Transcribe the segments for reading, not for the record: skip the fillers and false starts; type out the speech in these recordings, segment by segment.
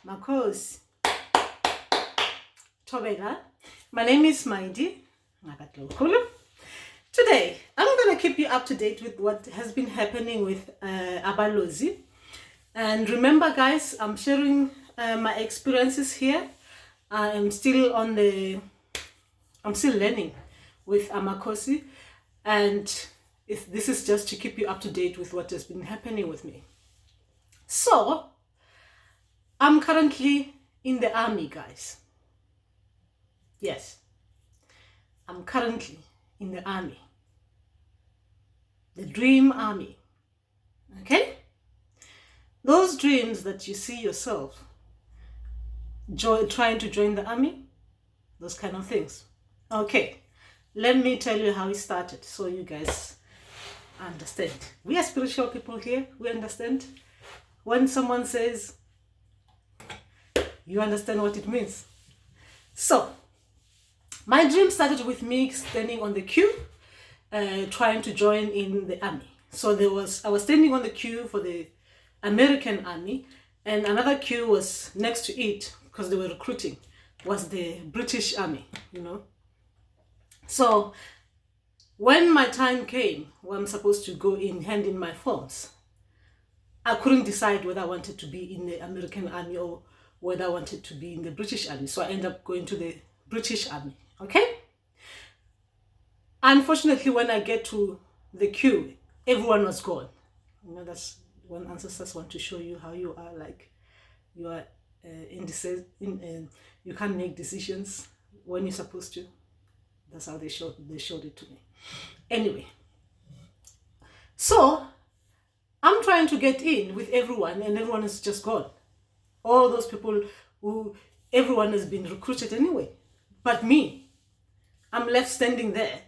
Amakhosi. Tobela. My name is Maidi. Today, I'm going to keep you up to date with what has been happening with Abalozi. And remember, guys, I'm sharing my experiences here. I'm still learning with Amakhosi, and this is just to keep you up to date with what has been happening with me. So, I'm currently in the army, guys. Yes, I'm currently in the army. The dream army. Okay? Those dreams that you see yourself trying to join the army, those kind of things. Okay, let me tell you how it started so you guys understand. We are spiritual people here. We understand. When someone says, you understand what it means. So, my dream started with me standing on the queue, trying to join in the army. So I was standing on the queue for the American army, and another queue was next to it, because they were recruiting, was the British army, you know. So when my time came, when I'm supposed to go in, hand in my forms, I couldn't decide whether I wanted to be in the American army or whether I wanted to be in the British army. So I ended up going to the British army, okay? Unfortunately, when I get to the queue, everyone was gone. You know, that's when ancestors want to show you how you are, like you are indecisive, you can't make decisions when you're supposed to. That's how they showed it to me. Anyway, so I'm trying to get in with everyone, and everyone is just gone. All those people everyone has been recruited anyway, but me, I'm left standing there.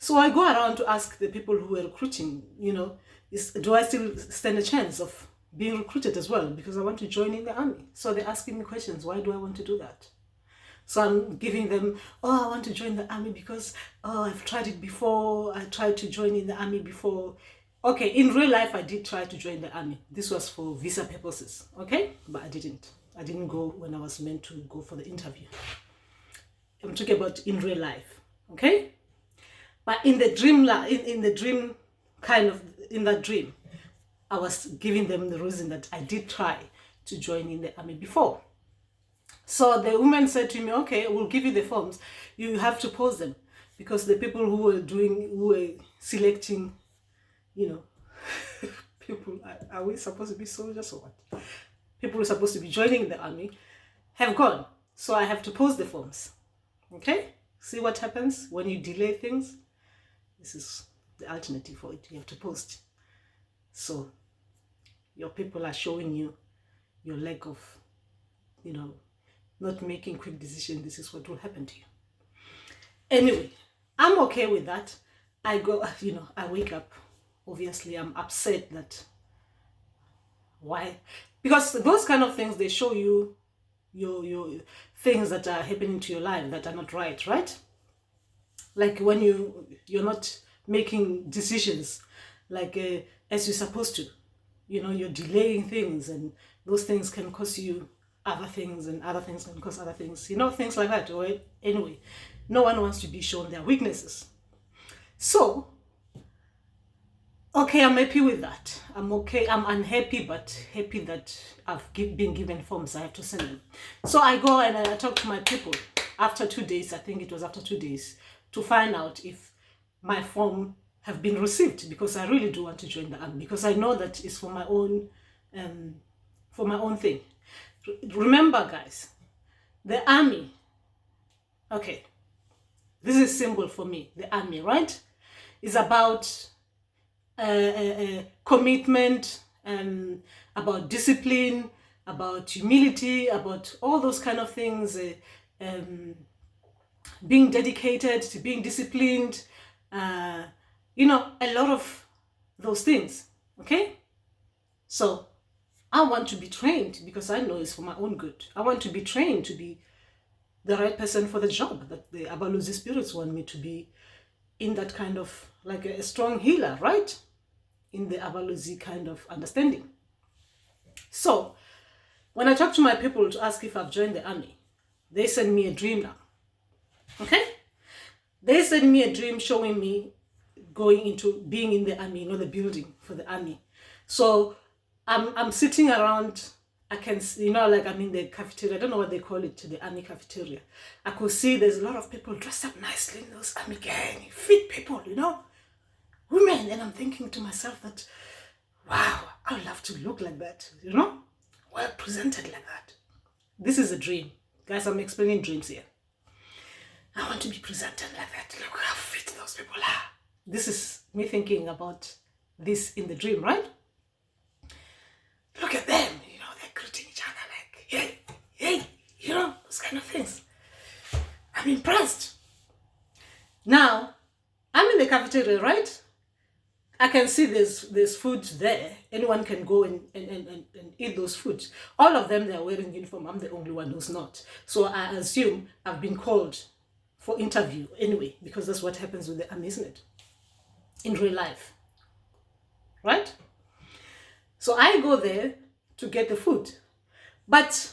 So I go around to ask the people who were recruiting, you know, do I still stand a chance of being recruited as well? Because I want to join in the army. So they're asking me questions. Why do I want to do that? So I'm giving them, I want to join the army because, I've tried it before. I tried to join in the army before. Okay, in real life, I did try to join the army. This was for visa purposes, okay? But I didn't. I didn't go when I was meant to go for the interview. I'm talking about in real life, okay? But in the dream, in that dream, I was giving them the reason that I did try to join in the army before. So the woman said to me, okay, we'll give you the forms. You have to post them, because the people who were selecting, you know, people, are we supposed to be soldiers or what? People who are supposed to be joining the army have gone. So I have to post the forms. Okay? See what happens when you delay things? This is the alternative for it. You have to post. So your people are showing you your lack of, you know, not making quick decisions. This is what will happen to you. Anyway, I'm okay with that. I go, you know, I wake up. Obviously, I'm upset that, why? Because those kind of things, they show you your things that are happening to your life that are not right? Like when you're not making decisions like as you're supposed to. You know, you're delaying things, and those things can cause you other things, and other things can cause other things. You know, things like that. Or anyway, no one wants to be shown their weaknesses. So, okay, I'm happy with that. I'm okay. I'm unhappy, but happy that I've been given forms. I have to send them. So I go and I talk to my people after 2 days. I think it was after 2 days, to find out if my form have been received, because I really do want to join the army, because I know that it's for my own thing. Remember, guys, the army, okay, this is simple for me. The army, right, is about commitment, about discipline, about humility, about all those kind of things, being dedicated, to being disciplined, you know, a lot of those things, okay? So I want to be trained, because I know it's for my own good. I want to be trained to be the right person for the job that the Abalozi Spirits want me to be, in that kind of, like a strong healer, right? In the Abalozi kind of understanding. So When I talk to my people to ask if I've joined the army, they send me a dream now. Okay? They send me a dream showing me going into being in the army, the building for the army. So I'm sitting around, I can see, like I'm in the cafeteria. I don't know what they call it, the army cafeteria. I could see there's a lot of people dressed up nicely in those army gang, fit people, women. And I'm thinking to myself that, wow, I would love to look like that, well presented like that. This is a dream. Guys, I'm explaining dreams here. I want to be presented like that. Look how fit those people are. This is me thinking about this in the dream, right? Look at them, they're greeting each other like, hey, hey, those kind of things. I'm impressed. Now, I'm in the cafeteria, right? I can see there's food there. Anyone can go and eat those foods. All of them, they're wearing uniform. I'm the only one who's not. So I assume I've been called for interview anyway, because that's what happens with the army, isn't it? In real life, right? So I go there to get the food. But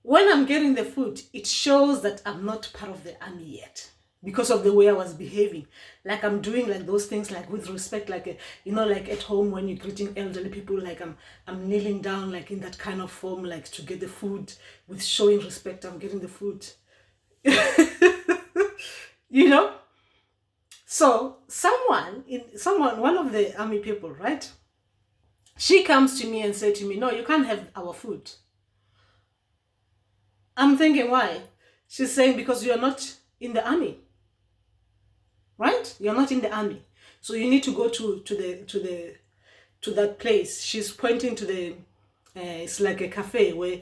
when I'm getting the food, it shows that I'm not part of the army yet, because of the way I was behaving. Like I'm doing like those things like with respect, like, like at home when you're greeting elderly people, like I'm kneeling down like in that kind of form, like to get the food with showing respect. I'm getting the food. So one of the army people, right? She comes to me and said to me, no, you can't have our food. I'm thinking, why? She's saying, because you're not in the army, right? You're not in the army. So you need to go to that place. She's pointing to the, it's like a cafe where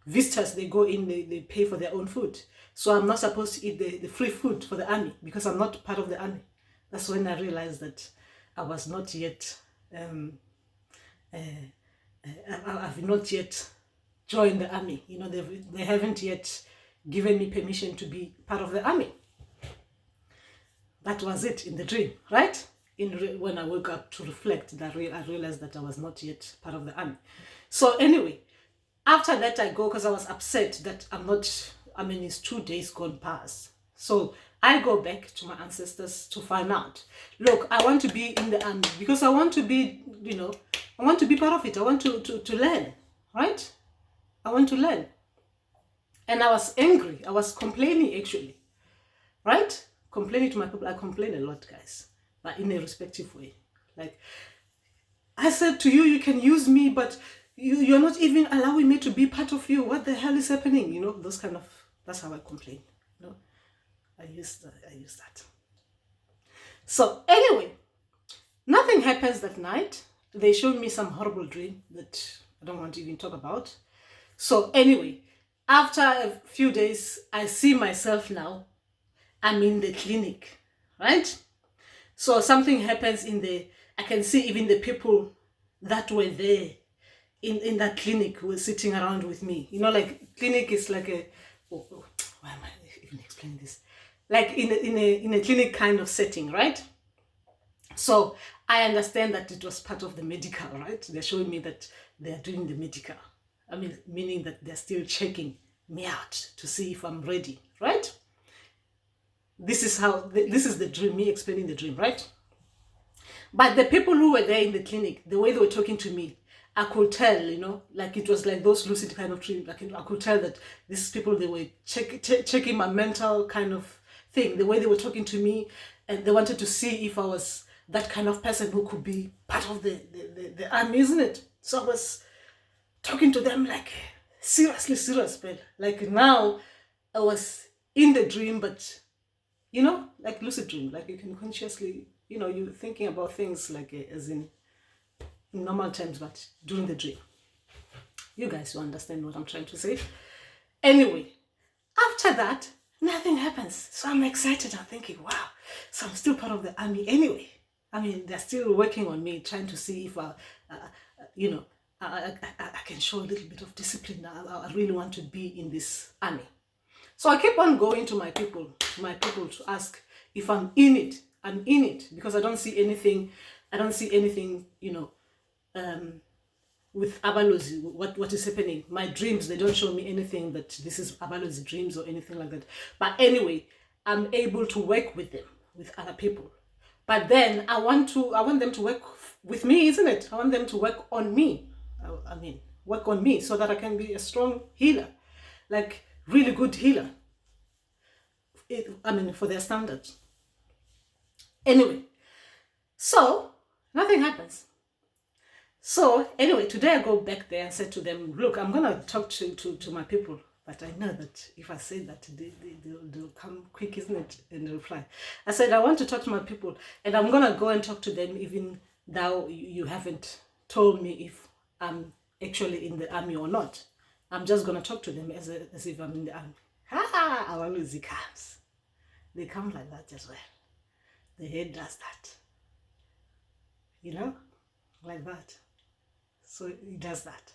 visitors, they go in, they pay for their own food. So I'm not supposed to eat the free food for the army because I'm not part of the army. That's when I realized that I was not yet, I've not yet joined the army. They haven't yet given me permission to be part of the army. That was it in the dream, right? When I woke up to reflect, I realized that I was not yet part of the army. So anyway, after that I go because I was upset that it's 2 days gone past. So I go back to my ancestors to find out. Look, I want to be in the army because I want to be, I want to be part of it. I want to learn, right? I want to learn. And I was angry. I was complaining actually, right? Complaining to my people. I complain a lot, guys, but in a respectful way. Like, I said to you, you can use me, but you're not even allowing me to be part of you. What the hell is happening? That's how I complain. I use that. So anyway, nothing happens that night. They showed me some horrible dream that I don't want to even talk about. So anyway, after a few days, I see myself now. I'm in the clinic, right? So something happens I can see even the people that were there in that clinic were sitting around with me. Like clinic is like why am I even explaining this? Like in a clinic kind of setting, right? So I understand that it was part of the medical, right? They're showing me that they're doing the medical. Meaning that they're still checking me out to see if I'm ready, right? This is the dream, me explaining the dream, right? But the people who were there in the clinic, the way they were talking to me, I could tell, like it was like those lucid kind of dreams. Like I could tell that these people, they were checking my mental kind of thing, the way they were talking to me, and they wanted to see if I was that kind of person who could be part of the army, isn't it? So I was talking to them like seriously serious, but like now I was in the dream, but like lucid dream, like you can consciously, you're thinking about things like as in normal terms, but during the dream. You guys will understand what I'm trying to say. Anyway, after that, nothing happens. So I'm excited. I'm thinking, wow, so I'm still part of the army anyway. They're still working on me, trying to see if I can show a little bit of discipline. I really want to be in this army. So I keep on going to my people to ask if I'm in it. I'm in it because I don't see anything, with Abalozi, what is happening. My dreams, they don't show me anything that this is Abalozi dreams or anything like that. But anyway, I'm able to work with them, with other people. But then I want them to work with me, isn't it? I want them to work on me. I mean, work on me so that I can be a strong healer, like really good healer. For their standards. Anyway, so nothing happens. So anyway, today I go back there and said to them, look, I'm going to talk to my people. But I know that if I say that, they'll come quick, isn't it? And they'll reply. I said, I want to talk to my people. And I'm going to go and talk to them even though you haven't told me if I'm actually in the army or not. I'm just going to talk to them as if I'm in the army. Ha! Abalozi comes. They come like that as well. The head does that. You know? Like that. So he does that.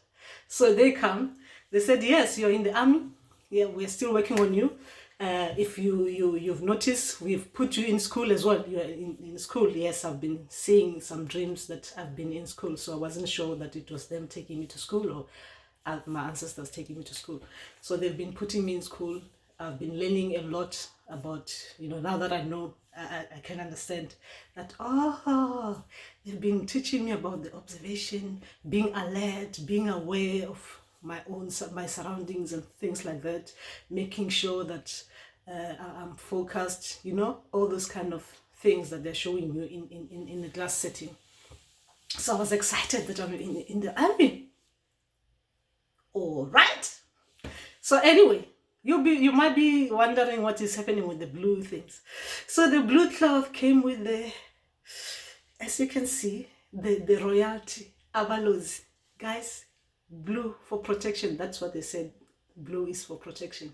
So they come. They said, yes, you're in the army. Yeah, we're still working on you. If you've noticed, we've put you in school as well. You're in school. Yes, I've been seeing some dreams that I've been in school. So I wasn't sure that it was them taking me to school or my ancestors taking me to school. So they've been putting me in school. I've been learning a lot about, now that I know, I can understand that, they've been teaching me about the observation, being alert, being aware of my surroundings and things like that, making sure that I'm focused, all those kind of things that they're showing you in the class setting. So I was excited that I'm in the army. All right. So anyway, you might be wondering what is happening with the blue things. So the blue cloth came with the, as you can see, the royalty, Abalozi. Guys, blue for protection. That's what they said. Blue is for protection.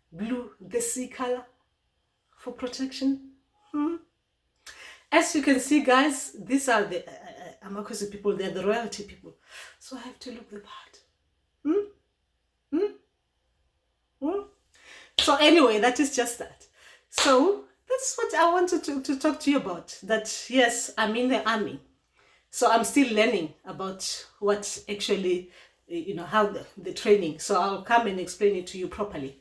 Blue, the sea color for protection. As you can see, guys, these are the Amakhosi people. They're the royalty people. So I have to look the part. So anyway, that is just that. So that's what I wanted to talk to you about. That yes, I'm in the army. So I'm still learning about what actually, how the training. So I'll come and explain it to you properly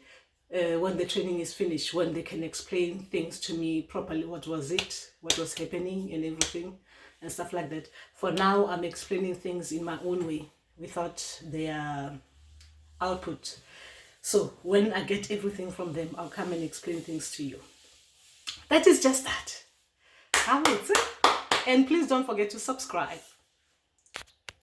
when the training is finished, when they can explain things to me properly. What was it? What was happening and everything and stuff like that. For now, I'm explaining things in my own way without their output. So when I get everything from them, I'll come and explain things to you. That is just that. How is it? And please don't forget to subscribe.